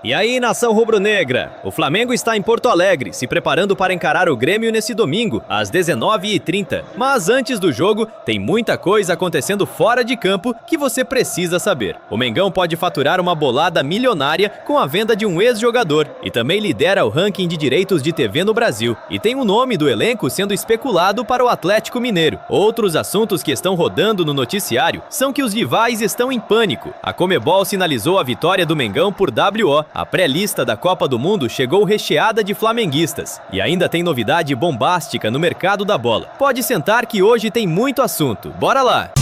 E aí, nação rubro-negra? O Flamengo está em Porto Alegre, se preparando para encarar o Grêmio nesse domingo, às 19h30. Mas antes do jogo, tem muita coisa acontecendo fora de campo que você precisa saber. O Mengão pode faturar uma bolada milionária com a venda de um ex-jogador e também lidera o ranking de direitos de TV no Brasil. E tem o nome do elenco sendo especulado para o Atlético Mineiro. Outros assuntos que estão rodando no noticiário são que os rivais estão em pânico. A Comebol sinalizou a vitória do Mengão por WO. A pré-lista da Copa do Mundo chegou recheada de flamenguistas. E ainda tem novidade bombástica no mercado da bola. Pode sentar que hoje tem muito assunto. Bora lá!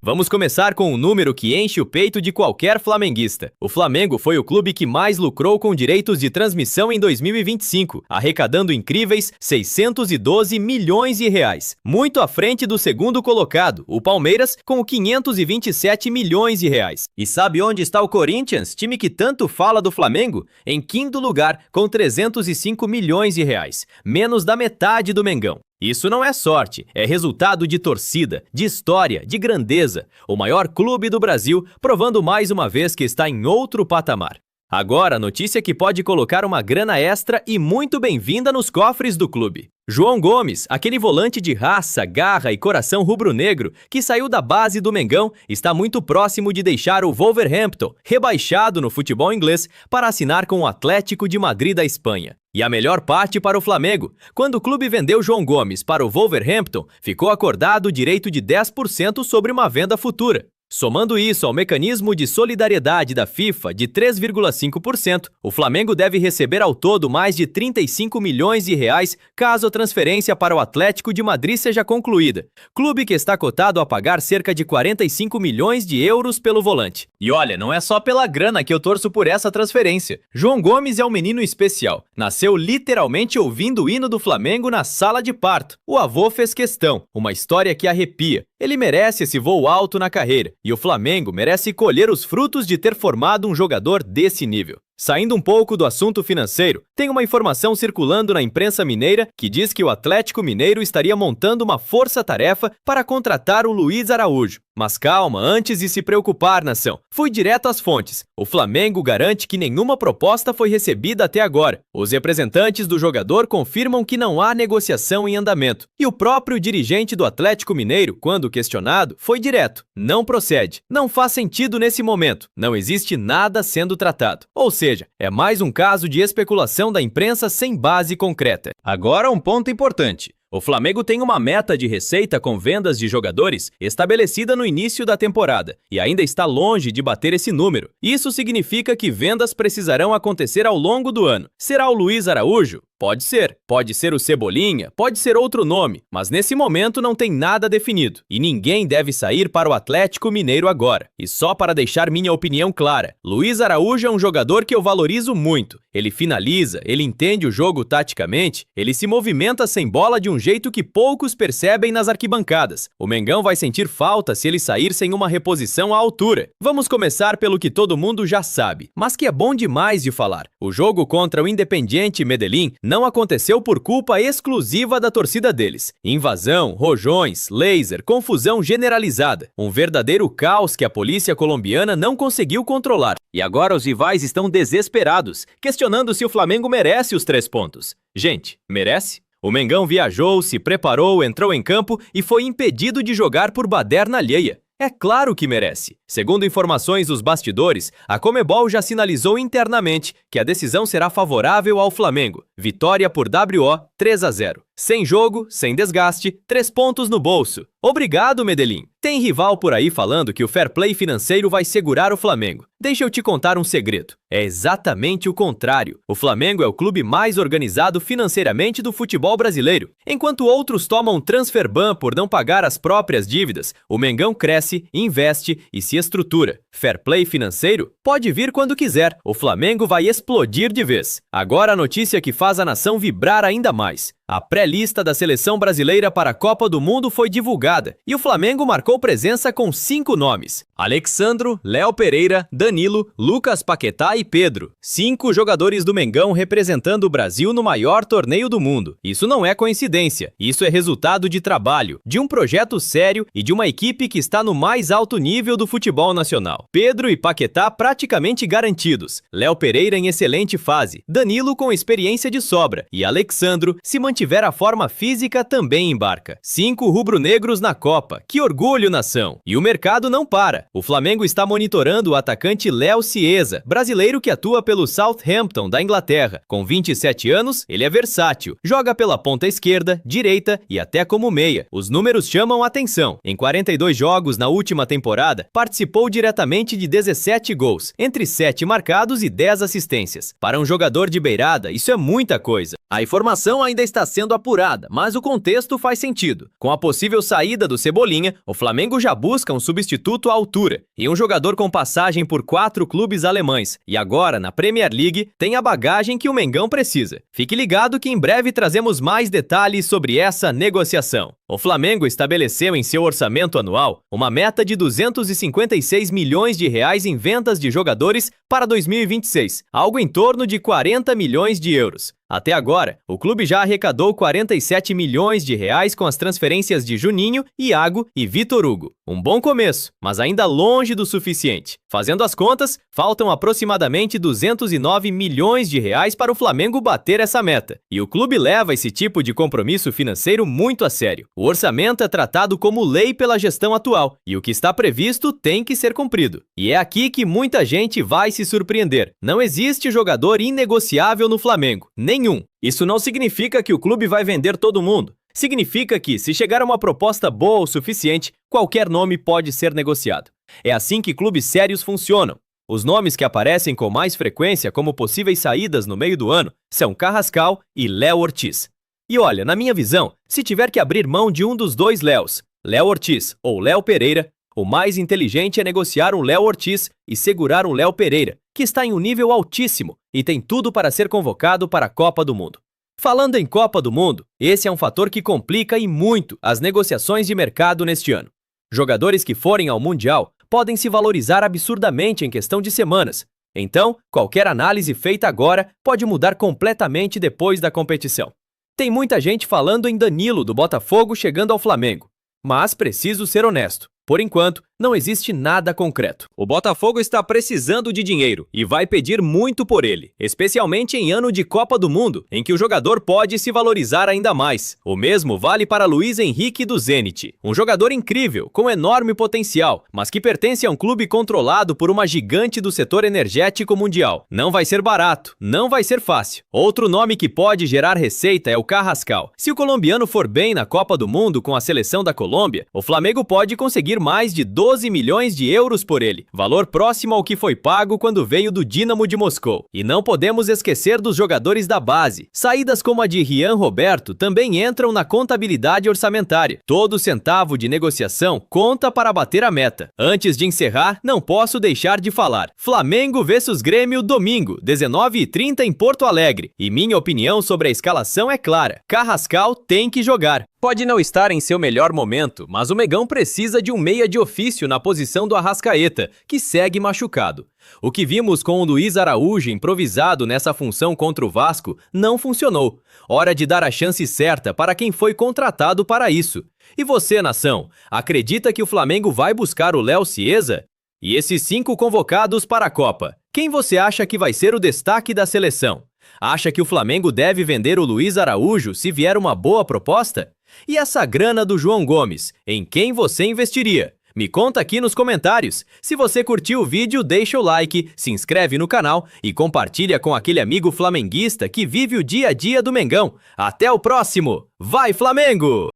Vamos começar com um número que enche o peito de qualquer flamenguista. O Flamengo foi o clube que mais lucrou com direitos de transmissão em 2025, arrecadando incríveis 612 milhões de reais. Muito à frente do segundo colocado, o Palmeiras, com 527 milhões de reais. E sabe onde está o Corinthians, time que tanto fala do Flamengo? Em quinto lugar, com 305 milhões de reais, menos da metade do Mengão. Isso não é sorte, é resultado de torcida, de história, de grandeza. O maior clube do Brasil, provando mais uma vez que está em outro patamar. Agora, a notícia que pode colocar uma grana extra e muito bem-vinda nos cofres do clube. João Gomes, aquele volante de raça, garra e coração rubro-negro que saiu da base do Mengão, está muito próximo de deixar o Wolverhampton, rebaixado no futebol inglês, para assinar com o Atlético de Madrid da Espanha. E a melhor parte para o Flamengo, quando o clube vendeu João Gomes para o Wolverhampton, ficou acordado o direito de 10% sobre uma venda futura. Somando isso ao mecanismo de solidariedade da FIFA de 3,5%, o Flamengo deve receber ao todo mais de 35 milhões de reais caso a transferência para o Atlético de Madrid seja concluída. Clube que está cotado a pagar cerca de 45 milhões de euros pelo volante. E olha, não é só pela grana que eu torço por essa transferência. João Gomes é um menino especial. Nasceu literalmente ouvindo o hino do Flamengo na sala de parto. O avô fez questão, uma história que arrepia. Ele merece esse voo alto na carreira. E o Flamengo merece colher os frutos de ter formado um jogador desse nível. Saindo um pouco do assunto financeiro, tem uma informação circulando na imprensa mineira que diz que o Atlético Mineiro estaria montando uma força-tarefa para contratar o Luiz Araújo. Mas calma, antes de se preocupar, nação. Fui direto às fontes. O Flamengo garante que nenhuma proposta foi recebida até agora. Os representantes do jogador confirmam que não há negociação em andamento. E o próprio dirigente do Atlético Mineiro, quando questionado, foi direto. Não procede. Não faz sentido nesse momento. Não existe nada sendo tratado. Ou seja, é mais um caso de especulação da imprensa sem base concreta. Agora um ponto importante. O Flamengo tem uma meta de receita com vendas de jogadores estabelecida no início da temporada e ainda está longe de bater esse número. Isso significa que vendas precisarão acontecer ao longo do ano. Será o Luiz Araújo? Pode ser o Cebolinha, pode ser outro nome, mas nesse momento não tem nada definido e ninguém deve sair para o Atlético Mineiro agora. E só para deixar minha opinião clara, Luiz Araújo é um jogador que eu valorizo muito. Ele finaliza, ele entende o jogo taticamente, ele se movimenta sem bola de um jeito que poucos percebem nas arquibancadas. O Mengão vai sentir falta se ele sair sem uma reposição à altura. Vamos começar pelo que todo mundo já sabe, mas que é bom demais de falar. O jogo contra o Independiente Medellín não aconteceu por culpa exclusiva da torcida deles. Invasão, rojões, laser, confusão generalizada. Um verdadeiro caos que a polícia colombiana não conseguiu controlar. E agora os rivais estão desesperados, questionando se o Flamengo merece os 3 pontos. Gente, merece? O Mengão viajou, se preparou, entrou em campo e foi impedido de jogar por baderna alheia. É claro que merece. Segundo informações dos bastidores, a Comebol já sinalizou internamente que a decisão será favorável ao Flamengo. Vitória por WO 3-0. Sem jogo, sem desgaste, 3 pontos no bolso. Obrigado, Medellín. Tem rival por aí falando que o fair play financeiro vai segurar o Flamengo. Deixa eu te contar um segredo. É exatamente o contrário. O Flamengo é o clube mais organizado financeiramente do futebol brasileiro. Enquanto outros tomam transfer ban por não pagar as próprias dívidas, o Mengão cresce, investe e se estrutura. Fair play financeiro? Pode vir quando quiser. O Flamengo vai explodir de vez. Agora a notícia que faz a nação vibrar ainda mais. A pré-lista da seleção brasileira para a Copa do Mundo foi divulgada e o Flamengo marcou presença com 5 nomes: Alexandro, Léo Pereira, Danilo, Lucas Paquetá e Pedro. 5 jogadores do Mengão representando o Brasil no maior torneio do mundo. Isso não é coincidência, isso é resultado de trabalho, de um projeto sério e de uma equipe que está no mais alto nível do futebol nacional. Pedro e Paquetá praticamente garantidos, Léo Pereira em excelente fase, Danilo com experiência de sobra e Alexandro, se mantiver a forma física, também embarca. 5 rubro-negros na Copa, que orgulho, nação! E o mercado não para. O Flamengo está monitorando o atacante Léo Cieza, brasileiro que atua pelo Southampton da Inglaterra. Com 27 anos, ele é versátil, joga pela ponta esquerda, direita e até como meia. Os números chamam a atenção. Em 42 jogos na última temporada, participou diretamente de 17 gols, entre 7 marcados e 10 assistências. Para um jogador de beirada, isso é muita coisa. A informação ainda está sendo apurada, mas o contexto faz sentido. Com a possível saída do Cebolinha, o Flamengo já busca um substituto à altura e um jogador com passagem por 4 clubes alemães. E agora, na Premier League, tem a bagagem que o Mengão precisa. Fique ligado que em breve trazemos mais detalhes sobre essa negociação. O Flamengo estabeleceu em seu orçamento anual uma meta de 256 milhões de reais em vendas de jogadores para 2026, algo em torno de 40 milhões de euros. Até agora, o clube já arrecadou 47 milhões de reais com as transferências de Juninho, Iago e Vitor Hugo. Um bom começo, mas ainda longe do suficiente. Fazendo as contas, faltam aproximadamente 209 milhões de reais para o Flamengo bater essa meta. E o clube leva esse tipo de compromisso financeiro muito a sério. O orçamento é tratado como lei pela gestão atual, e o que está previsto tem que ser cumprido. E é aqui que muita gente vai se surpreender. Não existe jogador inegociável no Flamengo, nenhum. Isso não significa que o clube vai vender todo mundo. Significa que, se chegar a uma proposta boa o suficiente, qualquer nome pode ser negociado. É assim que clubes sérios funcionam. Os nomes que aparecem com mais frequência como possíveis saídas no meio do ano são Carrascal e Léo Ortiz. E olha, na minha visão, se tiver que abrir mão de um dos dois Léos, Léo Ortiz ou Léo Pereira, o mais inteligente é negociar um Léo Ortiz e segurar um Léo Pereira, que está em um nível altíssimo e tem tudo para ser convocado para a Copa do Mundo. Falando em Copa do Mundo, esse é um fator que complica e muito as negociações de mercado neste ano. Jogadores que forem ao Mundial podem se valorizar absurdamente em questão de semanas. Então, qualquer análise feita agora pode mudar completamente depois da competição. Tem muita gente falando em Danilo do Botafogo chegando ao Flamengo, mas preciso ser honesto. Por enquanto, não existe nada concreto. O Botafogo está precisando de dinheiro e vai pedir muito por ele, especialmente em ano de Copa do Mundo, em que o jogador pode se valorizar ainda mais. O mesmo vale para Luiz Henrique do Zenit, um jogador incrível, com enorme potencial, mas que pertence a um clube controlado por uma gigante do setor energético mundial. Não vai ser barato, não vai ser fácil. Outro nome que pode gerar receita é o Carrascal. Se o colombiano for bem na Copa do Mundo com a seleção da Colômbia, o Flamengo pode conseguir mais de 12 milhões de euros por ele, valor próximo ao que foi pago quando veio do Dínamo de Moscou. E não podemos esquecer dos jogadores da base. Saídas como a de Rian Roberto também entram na contabilidade orçamentária. Todo centavo de negociação conta para bater a meta. Antes de encerrar, não posso deixar de falar. Flamengo vs Grêmio domingo, 19h30 em Porto Alegre. E minha opinião sobre a escalação é clara. Carrascal tem que jogar. Pode não estar em seu melhor momento, mas o Mengão precisa de um meia de ofício na posição do Arrascaeta, que segue machucado. O que vimos com o Luiz Araújo improvisado nessa função contra o Vasco não funcionou. Hora de dar a chance certa para quem foi contratado para isso. E você, nação, acredita que o Flamengo vai buscar o Léo Cieza? E esses 5 convocados para a Copa, quem você acha que vai ser o destaque da seleção? Acha que o Flamengo deve vender o Luiz Araújo se vier uma boa proposta? E essa grana do João Gomes, em quem você investiria? Me conta aqui nos comentários. Se você curtiu o vídeo, deixa o like, se inscreve no canal e compartilha com aquele amigo flamenguista que vive o dia a dia do Mengão. Até o próximo! Vai, Flamengo!